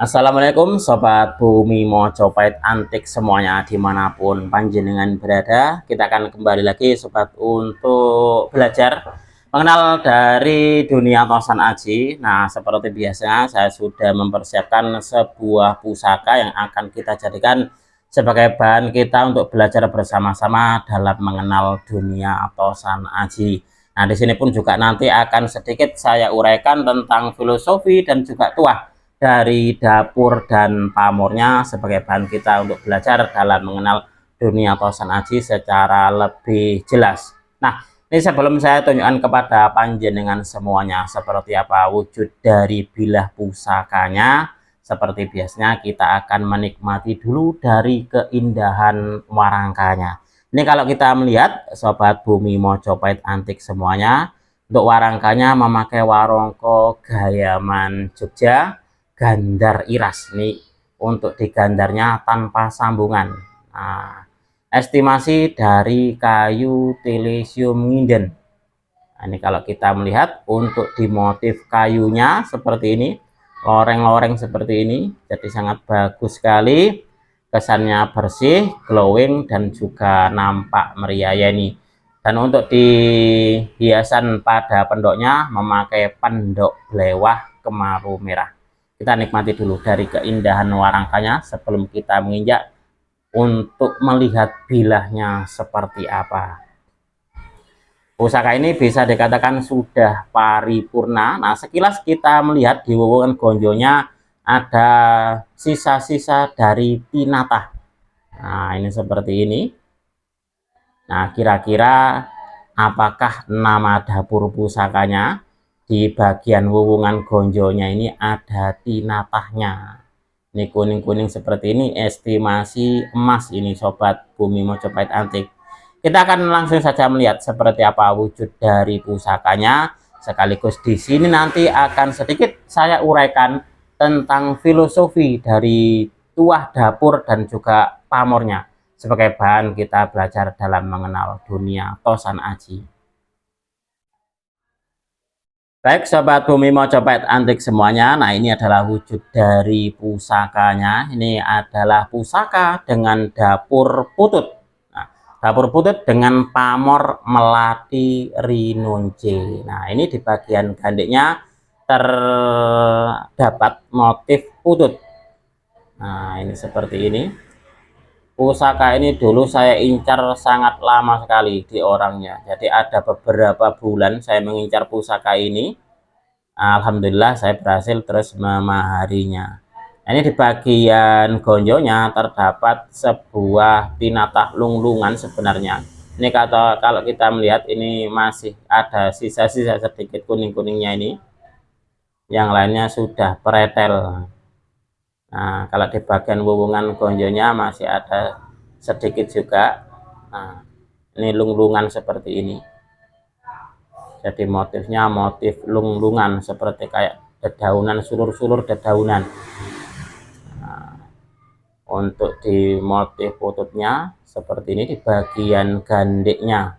Assalamualaikum Sobat Bumi Mojopahit Antik semuanya dimanapun panjenengan berada. Kita akan kembali lagi Sobat untuk belajar mengenal dari dunia tosan aji. Nah, seperti biasa saya sudah mempersiapkan sebuah pusaka yang akan kita jadikan sebagai bahan kita untuk belajar bersama-sama dalam mengenal dunia tosan aji. Nah, di sini pun juga nanti akan sedikit saya uraikan tentang filosofi dan juga tuah dari dapur dan pamornya sebagai bahan kita untuk belajar dalam mengenal dunia tosan aji secara lebih jelas. Nah, ini sebelum saya tunjukkan kepada panjenengan semuanya seperti apa wujud dari bilah pusakanya, seperti biasanya kita akan menikmati dulu dari keindahan warangkanya. Ini kalau kita melihat Sobat Bumi Mojopahit Antik semuanya, untuk warangkanya memakai warongko Gayaman Jogja gandar iras. Ini untuk digandarnya tanpa sambungan. Nah, estimasi dari kayu telesium nginden. Nah, ini kalau kita melihat untuk di motif kayunya seperti ini, loreng-loreng seperti ini, jadi sangat bagus sekali. Kesannya bersih, glowing, dan juga nampak meriah ini. Dan untuk di hiasan pada pendoknya memakai pendok belewah kemaru merah. Kita nikmati dulu dari keindahan warangkanya sebelum kita menginjak untuk melihat bilahnya seperti apa. Pusaka ini bisa dikatakan sudah paripurna. Nah, sekilas kita melihat di wewengkon gonjonya ada sisa-sisa dari tinatah. Nah, ini seperti ini. Nah, kira-kira apakah nama dapur pusakanya? Di bagian wewungan gonjonya ini ada tinatahnya. Ini kuning-kuning seperti ini, estimasi emas ini Sobat Bumi Mojopahit Antik. Kita akan langsung saja melihat seperti apa wujud dari pusakanya. Sekaligus di sini nanti akan sedikit saya uraikan tentang filosofi dari tuah dapur dan juga pamornya sebagai bahan kita belajar dalam mengenal dunia tosan aji. Baik Sobat Bumi Mojopahit Antik semuanya, nah ini adalah wujud dari pusakanya. Ini adalah pusaka dengan dapur putut. Nah, dapur putut dengan pamor melati rinunce. Nah, ini di bagian gandiknya terdapat motif putut. Nah, ini seperti ini. Pusaka ini dulu saya incar sangat lama sekali di orangnya. Jadi ada beberapa bulan saya mengincar pusaka ini. Alhamdulillah saya berhasil terus memaharinya. Ini di bagian gonjonya terdapat sebuah tinatah lunglungan sebenarnya. Ini kalau kita melihat ini masih ada sisa-sisa sedikit kuning-kuningnya ini. Yang lainnya sudah pretel. Nah, kalau di bagian wewungan gonjonya masih ada sedikit juga. Nah, ini lunglungan seperti ini. Jadi motifnya motif lunglungan seperti kayak dedaunan, sulur-sulur dedaunan. Nah, untuk di motif pututnya seperti ini di bagian gandiknya.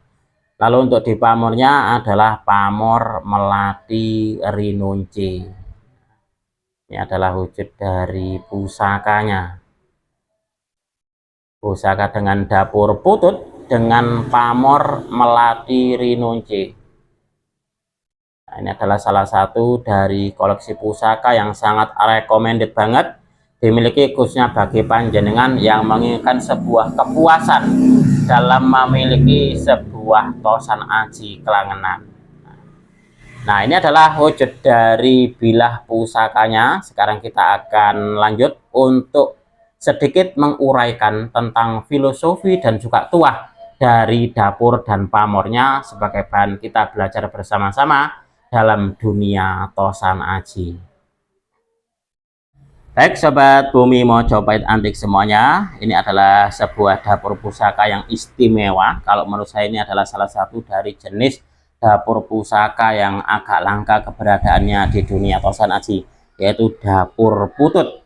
Lalu untuk di pamornya adalah pamor melati rinunce. Ini adalah wujud dari pusakanya. Pusaka dengan dapur putut dengan pamor melati rinunce. Nah, ini adalah salah satu dari koleksi pusaka yang sangat recommended banget dimiliki khususnya bagi panjenengan yang menginginkan sebuah kepuasan dalam memiliki sebuah tosan aji kelangenan. Nah, ini adalah wujud dari bilah pusakanya. Sekarang kita akan lanjut untuk sedikit menguraikan tentang filosofi dan juga tuah dari dapur dan pamornya sebagai bahan kita belajar bersama-sama dalam dunia tosan aji. Baik Sobat Bumi Mojopahit Antik semuanya, ini adalah sebuah dapur pusaka yang istimewa. Kalau menurut saya ini adalah salah satu dari jenis dapur pusaka yang agak langka keberadaannya di dunia tosan aji, yaitu dapur putut.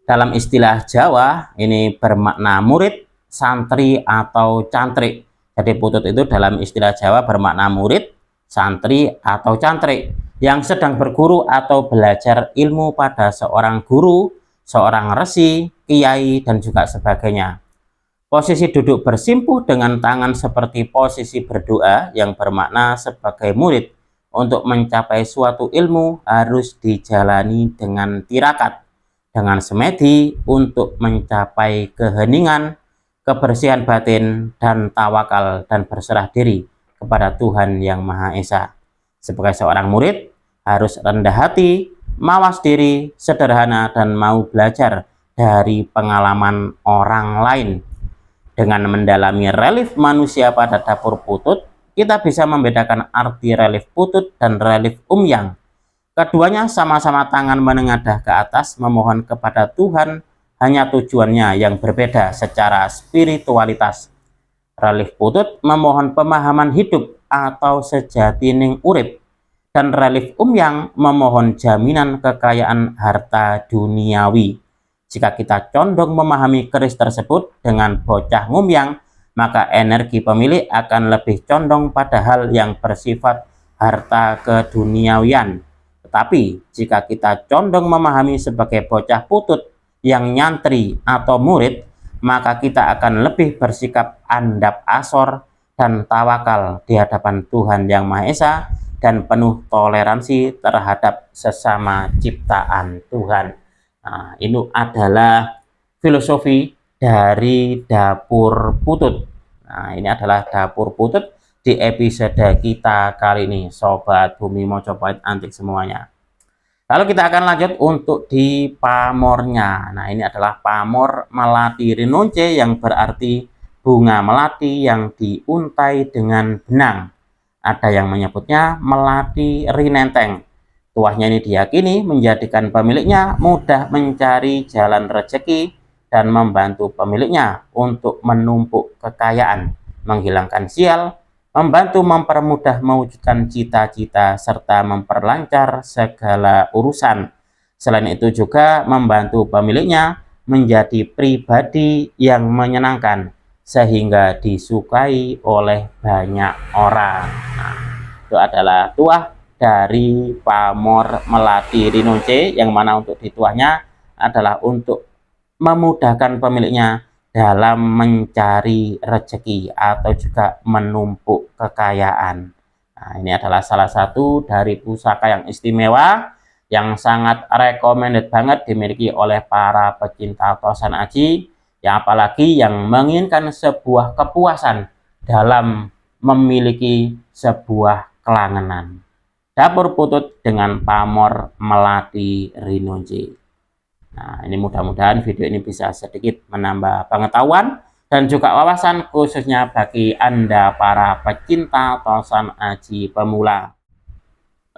Dalam istilah Jawa ini bermakna murid, santri, atau cantrik. Jadi putut itu dalam istilah Jawa bermakna murid, santri, atau cantrik yang sedang berguru atau belajar ilmu pada seorang guru seorang resi, kiai, dan juga sebagainya. Posisi duduk bersimpuh dengan tangan seperti posisi berdoa yang bermakna sebagai murid untuk mencapai suatu ilmu harus dijalani dengan tirakat, dengan semedi untuk mencapai keheningan, kebersihan batin, dan tawakal dan berserah diri kepada Tuhan Yang Maha Esa. Sebagai seorang murid harus rendah hati, mawas diri, sederhana, dan mau belajar dari pengalaman orang lain. Dengan mendalami relief manusia pada dapur Putut, kita bisa membedakan arti relief Putut dan relief Umyang. Keduanya sama-sama tangan menengadah ke atas memohon kepada Tuhan, hanya tujuannya yang berbeda secara spiritualitas. Relief Putut memohon pemahaman hidup atau sejatining urip, dan relief Umyang memohon jaminan kekayaan harta duniawi. Jika kita condong memahami keris tersebut dengan bocah ngumyang, maka energi pemilik akan lebih condong pada hal yang bersifat harta keduniawian. Tetapi jika kita condong memahami sebagai bocah putut yang nyantri atau murid, maka kita akan lebih bersikap andap asor dan tawakal di hadapan Tuhan Yang Maha Esa dan penuh toleransi terhadap sesama ciptaan Tuhan. Nah, ini adalah filosofi dari dapur Putut. Nah, ini adalah dapur Putut di episode kita kali ini, Sobat Bumi Mojopahit Antik semuanya. Lalu kita akan lanjut untuk di pamornya. Nah, ini adalah pamor melati rinonce yang berarti bunga melati yang diuntai dengan benang. Ada yang menyebutnya melati rinenteng. Tuahnya ini diyakini menjadikan pemiliknya mudah mencari jalan rezeki dan membantu pemiliknya untuk menumpuk kekayaan, menghilangkan sial, membantu mempermudah mewujudkan cita-cita, serta memperlancar segala urusan. Selain itu juga membantu pemiliknya menjadi pribadi yang menyenangkan, sehingga disukai oleh banyak orang. Nah, itu adalah tuah dari pamor melati rinonce, yang mana untuk dituahnya adalah untuk memudahkan pemiliknya dalam mencari rezeki atau juga menumpuk kekayaan. Nah, ini adalah salah satu dari pusaka yang istimewa yang sangat recommended banget dimiliki oleh para pecinta tosan aji, yang apalagi yang menginginkan sebuah kepuasan dalam memiliki sebuah kelangenan. Dapur Putut dengan pamor melati rinonce. Nah, ini mudah-mudahan video ini bisa sedikit menambah pengetahuan dan juga wawasan khususnya bagi Anda para pecinta tosan aji pemula.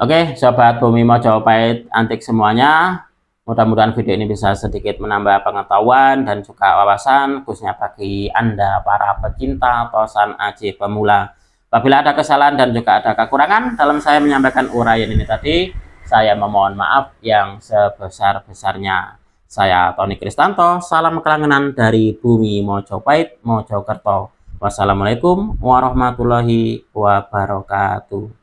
Oke, Sobat Bumi Mojopahit Antik semuanya, mudah-mudahan video ini bisa sedikit menambah pengetahuan dan juga wawasan khususnya bagi Anda para pecinta tosan aji pemula. Apabila ada kesalahan dan juga ada kekurangan dalam saya menyampaikan uraian ini tadi, saya memohon maaf yang sebesar-besarnya. Saya Tony Kristanto, salam kelangenan dari Bumi Mojopahit, Mojokerto. Wassalamualaikum warahmatullahi wabarakatuh.